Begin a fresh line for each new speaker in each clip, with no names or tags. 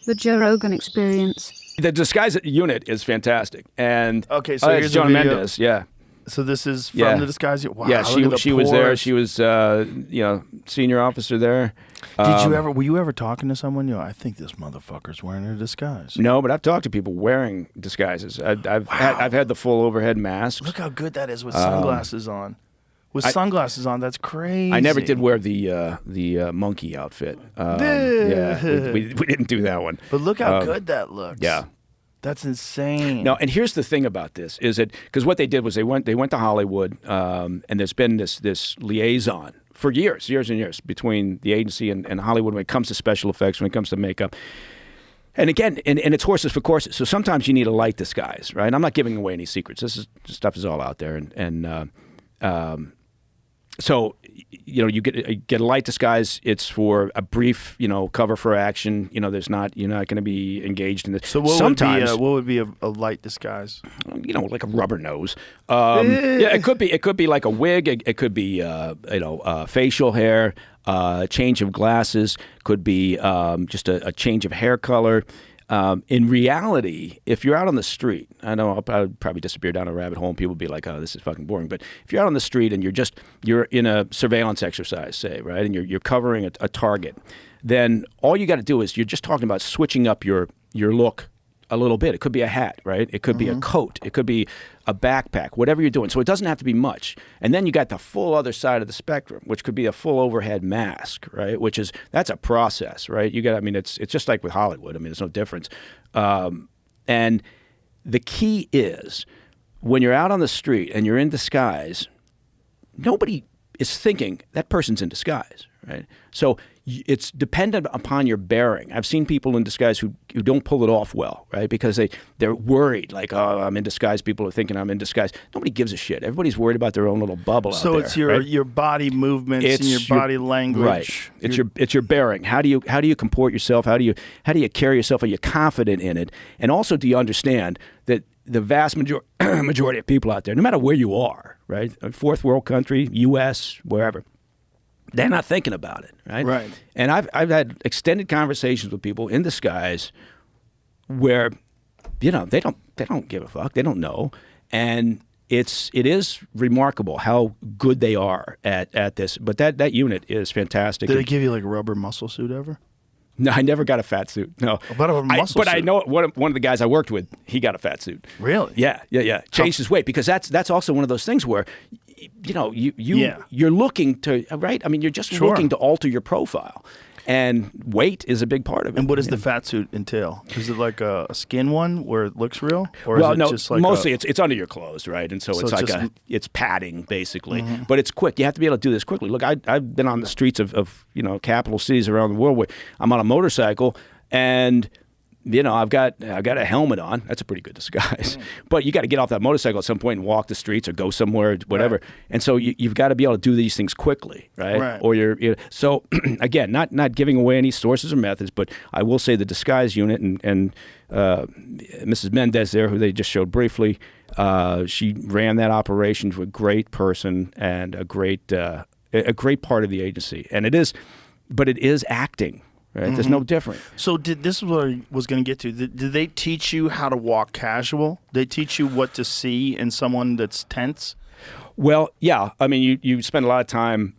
The Joe Rogan Experience.
The disguise unit is fantastic, and
Okay, so here's
Joan
a video.
Mendes. Yeah,
So this is from
Yeah.
the disguise. Wow,
yeah.
look at the
She was there.
pores.
She was senior officer there.
Were you ever talking to someone? I think this motherfucker's wearing a disguise.
No, but I've talked to people wearing disguises. I've had the full overhead mask.
Look how good that is with sunglasses on. With sunglasses on, that's crazy.
I never did wear the monkey outfit. Yeah, we didn't do that one.
But look how good that looks.
Yeah.
That's insane.
No, and here's the thing about this is that because what they did was they went to Hollywood, and there's been this liaison for years and years between the agency and Hollywood when it comes to special effects, when it comes to makeup. And again, and it's horses for courses. So sometimes you need a light disguise, right? I'm not giving away any secrets. This stuff is all out there, so you get a light disguise. It's for a brief, cover for action. You're not going to be engaged in this.
So what would be a light disguise?
Like a rubber nose. Yeah, it could be like a wig. It could be facial hair. Change of glasses. Could be just a change of hair color. In reality, if you're out on the street, I know I'll probably disappear down a rabbit hole and people will be like, oh, this is fucking boring. But if you're out on the street and you're in a surveillance exercise, say, right, and you're covering a target, then all you got to do is you're just talking about switching up your look a little bit. It could be a hat, right? It could be a coat. It could be a backpack, whatever you're doing. So it doesn't have to be much. And then you got the full other side of the spectrum, which could be a full overhead mask, right? That's a process, right? It's just like with Hollywood. There's no difference. And the key is when you're out on the street and you're in disguise, nobody is thinking that person's in disguise, right? So it's dependent upon your bearing. I've seen people in disguise who don't pull it off well, right? Because they're worried, like, oh, I'm in disguise. People are thinking I'm in disguise. Nobody gives a shit. Everybody's worried about their own little bubble out there.
So it's your body movements and your body language.
Right. It's your bearing. How do you comport yourself? How do you carry yourself? Are you confident in it? And also, do you understand that the vast majority of people out there, no matter where you are, right? A fourth world country, U.S., wherever, they're not thinking about it, right?
Right.
And I've had extended conversations with people in disguise where, they don't give a fuck. They don't know. And it is remarkable how good they are at this. But that unit is fantastic.
Did they give you like a rubber muscle suit ever?
No, I never got a fat suit. No.
But a muscle
suit. I know one of the guys I worked with, he got a fat suit.
Really?
Yeah. Changed his weight because that's also one of those things where, you're looking to, right? You're just looking to alter your profile, and weight is a big part of it.
And what does the fat suit entail? Is it like a skin one where it looks real, or
well,
is it
no,
just like
mostly it's under your clothes, right? And so it's like it's padding basically, but it's quick. You have to be able to do this quickly. Look, I've been on the streets of capital cities around the world where I'm on a motorcycle and. I've got a helmet on. That's a pretty good disguise. But you got to get off that motorcycle at some point and walk the streets or go somewhere, whatever. Right. And so you've got to be able to do these things quickly, right?
Right.
Or so again, not giving away any sources or methods, but I will say the disguise unit and Mrs. Mendez there, who they just showed briefly, she ran that operation to a great person and a great part of the agency. And it is acting. Right? There's no different.
So this is what I was going to get to. Did they teach you how to walk casual? They teach you what to see in someone that's tense?
Well, yeah. You spend a lot of time.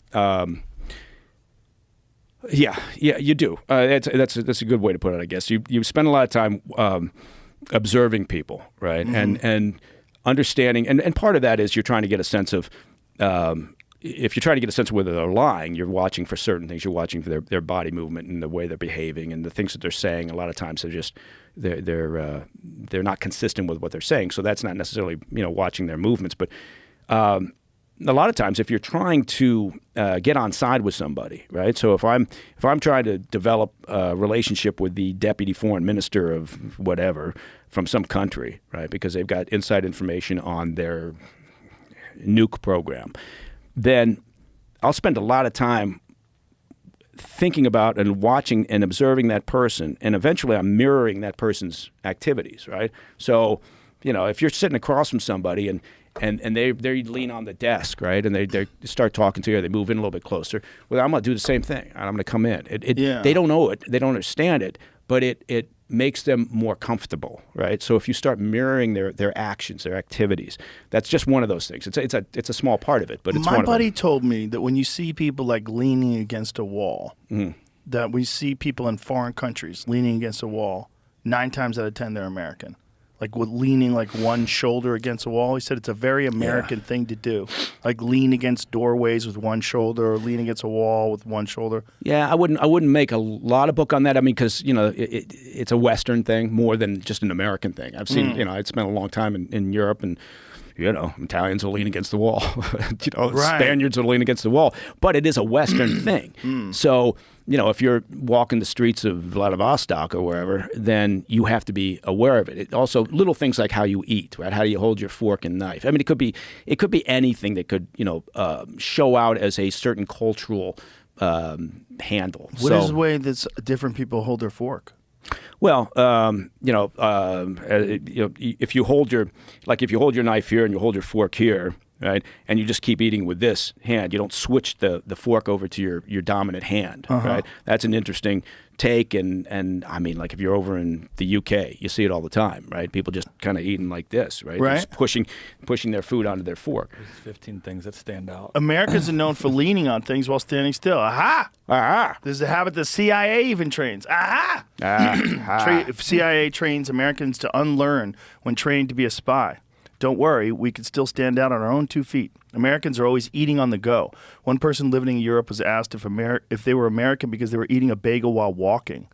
Yeah, you do. That's a good way to put it, I guess. You spend a lot of time observing people, right? And understanding. And part of that is you're trying to get a sense of. If you're trying to get a sense of whether they're lying, you're watching for certain things. You're watching for their body movement and the way they're behaving and the things that they're saying. A lot of times they're not consistent with what they're saying. So that's not necessarily watching their movements. But a lot of times, if you're trying to get on side with somebody, right? So if I'm trying to develop a relationship with the deputy foreign minister of whatever from some country, right? Because they've got inside information on their nuke program. Then I'll spend a lot of time thinking about and watching and observing that person, and eventually I'm mirroring that person's activities, right? So, if you're sitting across from somebody and they lean on the desk, right, and they start talking to you, they move in a little bit closer, well, I'm going to do the same thing. I'm going to come in. They don't know it, they don't understand it, but it makes them more comfortable, right? So if you start mirroring their actions, their activities, that's just one of those things. It's a small part of it, but it's
My
one
buddy
of them.
told me that when you see people like leaning against a wall,
Mm-hmm.
that we see people in foreign countries leaning against a wall, 9 times out of 10 they're American. Like with leaning like one shoulder against a wall. He said it's a very American thing to do. Like lean against doorways with one shoulder or lean against a wall with one shoulder.
Yeah, I wouldn't make a lot of book on that. I mean, because it's a Western thing more than just an American thing. I've seen, I'd spent a long time in Europe, and Italians will lean against the wall.
Right.
Spaniards will lean against the wall. But it is a Western thing. So, if you're walking the streets of Vladivostok or wherever, then you have to be aware of it. Also, little things like how you eat, right? How do you hold your fork and knife? I mean, it could be anything that could, show out as a certain cultural handle.
What is the way that different people hold their fork?
Well, if you hold your knife here and you hold your fork here, right, and you just keep eating with this hand, you don't switch the fork over to your dominant hand, right? That's an interesting take, and I mean, like if you're over in the UK, you see it all the time, right? People just kind of eating like this, right?
Right.
Just pushing their food onto their fork.
There's 15 things that stand out.
Americans are known for leaning on things while standing still. Aha! This is a habit the CIA even trains. Aha! CIA trains Americans to unlearn when trained to be a spy. Don't worry, we can still stand out on our own 2 feet. Americans are always eating on the go. One person living in Europe was asked if they were American because they were eating a bagel while walking.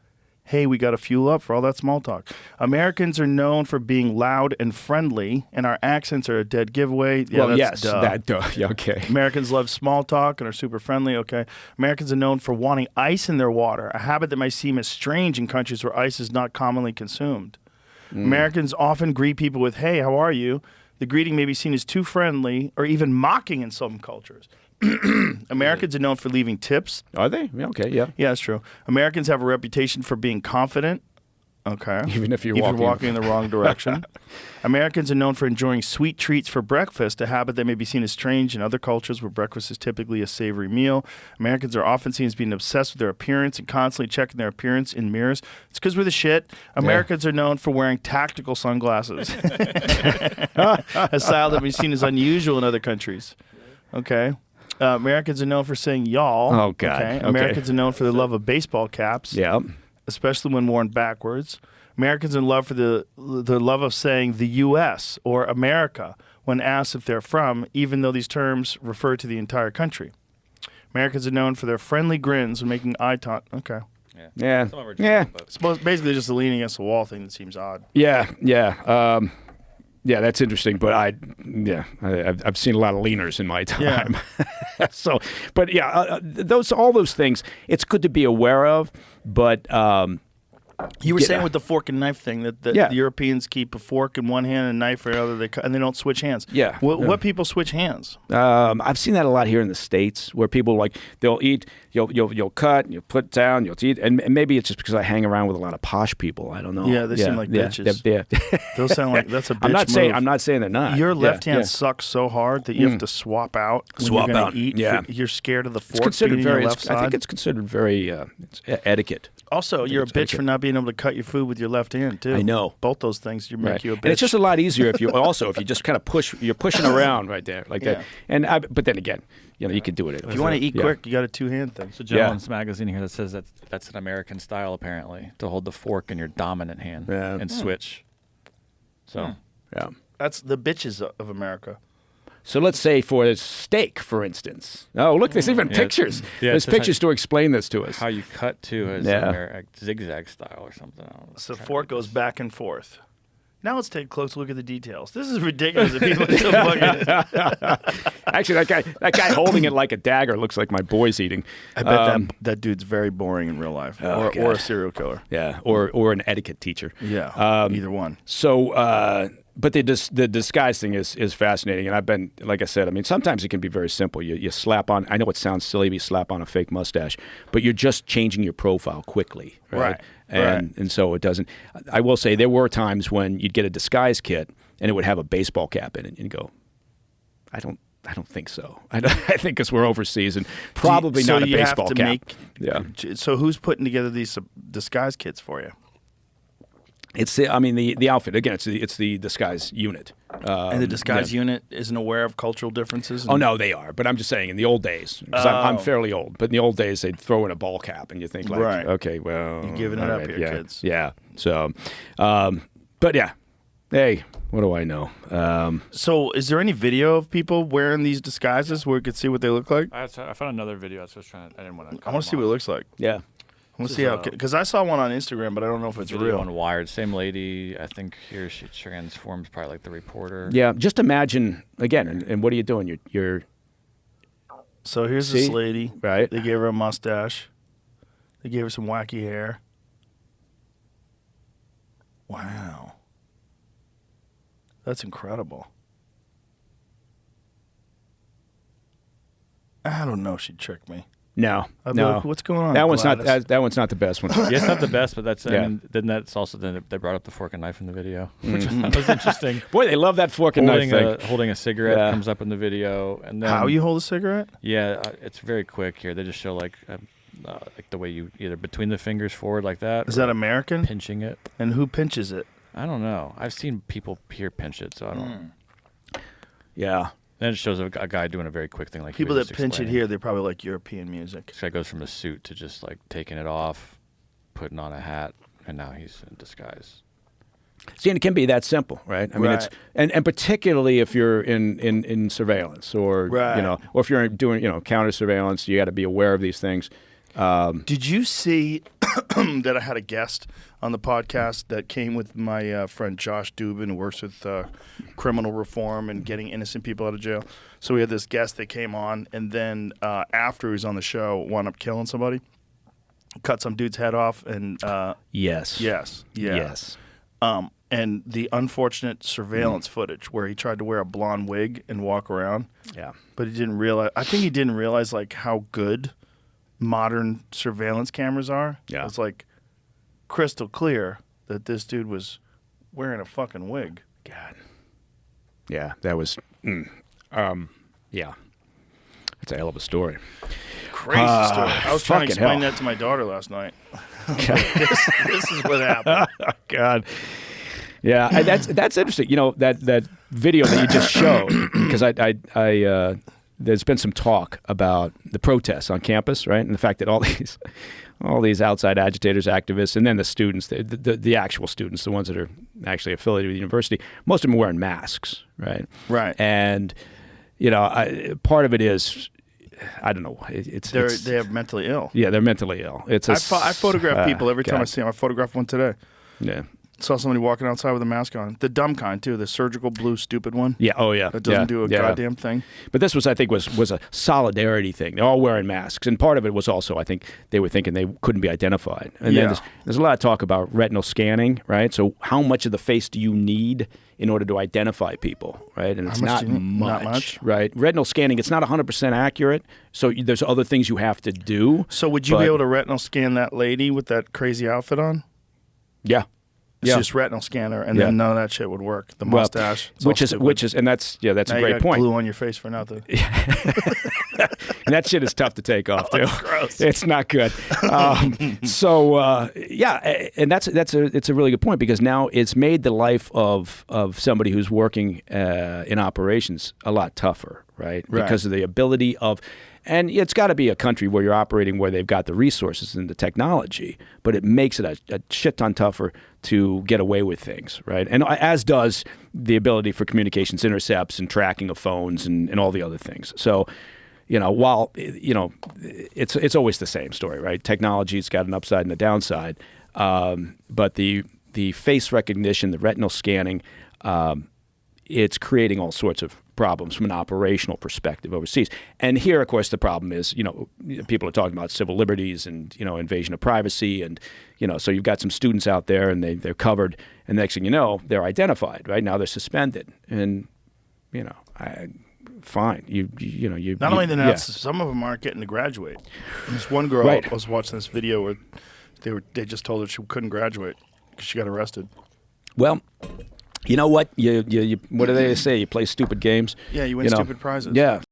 Hey, we got to fuel up for all that small talk. Americans are known for being loud and friendly, and our accents are a dead giveaway. Yeah,
Well,
that's
yes,
duh.
yeah, okay.
Americans love small talk and are super friendly. Okay. Americans are known for wanting ice in their water, a habit that might seem as strange in countries where ice is not commonly consumed. Americans often greet people with, hey, how are you? The greeting may be seen as too friendly or even mocking in some cultures. Americans are known for leaving tips.
Are they? Yeah, okay, yeah.
Yeah, that's true. Americans have a reputation for being confident. Okay.
Even if you're
walking in the wrong direction. Americans are known for enjoying sweet treats for breakfast, a habit that may be seen as strange in other cultures where breakfast is typically a savory meal. Americans are often seen as being obsessed with their appearance and constantly checking their appearance in mirrors. It's because we're the shit. Americans are known for wearing tactical sunglasses, a style that may be seen as unusual in other countries. Okay. Americans are known for saying y'all.
Oh, God.
Okay.
Okay.
Americans are known for their love of baseball caps.
Yeah.
Especially when worn backwards. Americans are in love for the love of saying the U.S. or America when asked if they're from, even though these terms refer to the entire country. Americans are known for their friendly grins when making eye contact. Okay.
Yeah.
Some of them are
Yeah.
but
It's basically just the leaning against the wall thing that seems odd.
Yeah. Yeah, that's interesting, but I've seen a lot of leaners in my time.
Yeah.
So, but yeah, all those things, it's good to be aware of, but
You were
Yeah.
saying with the fork and knife thing that the Europeans keep a fork in one hand and a knife in the other, and they don't switch hands.
Yeah.
What people switch hands?
I've seen that a lot here in the States, where people they'll eat, you'll cut, you'll put down, you'll eat, and maybe it's just because I hang around with a lot of posh people. I don't know.
Yeah, they seem like bitches.
Yeah.
Those sound like that's a bitch
I'm not saying they're not.
Your
Yeah,
left hand
yeah.
sucks so hard that you have to swap out when
Swap
you're gonna
out,
eat.
yeah.
You're scared of the
It's
fork
considered
being in your
very.
left side.
I think it's considered very it's etiquette.
Also, you're a
it's
bitch
etiquette.
for not being able to cut your food with your left hand too.
I know.
Both those things make
Right.
you a bitch.
And it's just a lot easier if you just kind of you're pushing around right there like
Yeah.
that. And but then again, you could do it.
if you want to eat quick, you got a two-hand thing.
There's a gentleman's magazine here that says that's an American style, apparently, to hold the fork in your dominant hand
Yeah.
and switch. So,
Yeah.
That's the bitches of America.
So let's say for a steak, for instance. Oh, look, there's even
Yeah,
pictures.
yeah,
There's
it's just
pictures to explain this to us.
how you cut to is
Yeah.
zigzag style or something. I don't know.
So the fork goes back and forth. Now let's take a close look at the details. This is ridiculous that people are still fucking.
Actually, that guy holding it like a dagger looks like my boy's eating.
I bet that dude's very boring in real life,
Oh,
or
God.
a serial killer.
Yeah, or an etiquette teacher.
Yeah, either one.
So, but the disguise thing is fascinating, and I've been, like I said, I mean, sometimes it can be very simple. You slap on. I know it sounds silly, but you slap on a fake mustache, but you're just changing your profile quickly, right?
Right.
And so it doesn't. I will say there were times when you'd get a disguise kit and it would have a baseball cap in it, and you go, I don't think so. I think because we're overseas and probably
So
not a
you have
baseball
to
cap.
make-
Yeah.
So who's putting together these disguise kits for you?
It's the outfit again. It's the disguise unit.
And the disguise unit isn't aware of cultural differences.
Oh no, they are. But I'm just saying, in the old days, because I'm fairly old. But in the old days, they'd throw in a ball cap, and you think like,
Right.
okay, well,
You're giving it
all
up here,
yeah,
kids.
Yeah. So, but yeah, hey, what do I know?
So, is there any video of people wearing these disguises where we could see what they look like?
I found another video. I was trying. I didn't want to.
I want to see what it looks like.
Yeah.
I want to see how, because I saw one on Instagram, but I don't know if it's
Video
real.
on Wired. Same lady. I think here she transforms probably like the reporter.
Yeah. Just imagine again, and what are you doing? You're
So here's
See?
this lady.
Right.
They gave her a mustache. They gave her some wacky hair. Wow. That's incredible. I don't know if she'd trick me.
no,
I'd be
no.
like, what's going on,
That one's not
Gladys?
that one's not the best one.
Yeah, it's not the best, but that's.
Yeah.
I mean, then that's also then they brought up the fork and knife in the video, which I thought was interesting.
Boy, they love that fork and knife thing.
Holding a cigarette
Yeah.
comes up in the video, and then
How you hold a cigarette?
Yeah, it's very quick here. They just show like the way you either between the fingers forward like that.
Is
or
that American?
pinching it?
And who pinches it?
I don't know. I've seen people here pinch it, so I don't.
Yeah.
Then it shows a guy doing a very quick thing, like
People
he
that
was just
pinch it
explaining.
here, they probably like European music.
This guy goes from a suit to just like taking it off, putting on a hat, and now he's in disguise.
See, and it can be that simple, right? I mean, it's
Right.
and particularly if you're in surveillance or
Right.
or if you're doing counter surveillance, you got to be aware of these things.
Did you see that I had a guest on the podcast that came with my friend Josh Dubin, who works with criminal reform and getting innocent people out of jail? So we had this guest that came on, and then after he was on the show, wound up killing somebody, cut some dude's head off, and
Yes.
yes. And the unfortunate surveillance footage where he tried to wear a blonde wig and walk around,
Yeah.
but he didn't realize. I think he didn't realize like how good modern surveillance cameras are.
Yeah.
It's like crystal clear that this dude was wearing a fucking wig.
God. Yeah, that was. Yeah. That's a hell of a story.
Crazy story. I was trying to
fucking
explain
hell.
that to my daughter last night. this is what happened.
God. Yeah, that's interesting. That video that you just showed, because I there's been some talk about the protests on campus, right, and the fact that all these outside agitators, activists, and then the students, the actual students, the ones that are actually affiliated with the university, most of them are wearing masks, right?
Right.
And part of it is, I don't know,
They're mentally ill.
yeah, they're mentally ill. It's
I photograph people every time I
God.
see them. I photographed one today.
Yeah.
Saw somebody walking outside with a mask on. The dumb kind too, the surgical blue stupid one.
Yeah. Oh, yeah.
That doesn't do a
yeah.
goddamn thing.
But this was, I think, was a solidarity thing. They're all wearing masks, and part of it was also, I think, they were thinking they couldn't be identified. And
Yeah.
then there's a lot of talk about retinal scanning, right? So how much of the face do you need in order to identify people, right? And it's
How much
not
do you need?
much,
Not much?
right? Retinal scanning, it's not 100% accurate. So there's other things you have to do.
So would you
But-
be able to retinal scan that lady with that crazy outfit on?
Yeah.
It's
Yeah.
just retinal scanner, and
Yeah.
then none of that shit would work. The
Well,
mustache, it's all
which
stupid.
is, and that's
now
a
you
great
got
point.
glue on your face for nothing.
And that shit is tough to take off too.
gross.
It's not good. Yeah, and it's a really good point, because now it's made the life of somebody who's working in operations a lot tougher, right?
Right.
Because of the ability of. And it's got to be a country where you're operating where they've got the resources and the technology, but it makes it a shit ton tougher to get away with things, right? And as does the ability for communications intercepts and tracking of phones and all the other things. So, while it's always the same story, right? Technology's got an upside and a downside, but the face recognition, the retinal scanning, it's creating all sorts of problems from an operational perspective overseas. And here, of course, the problem is, people are talking about civil liberties and, invasion of privacy. And, so you've got some students out there and they're covered. And next thing you know, they're identified, right? Now they're suspended. And, fine. You
Not only that,
yeah.
some of them aren't getting to graduate. This one girl
Right.
was watching this video where they just told her she couldn't graduate because she got arrested.
Well, you know what? You what do they say? You play stupid games.
Yeah, you win stupid prizes.
Yeah.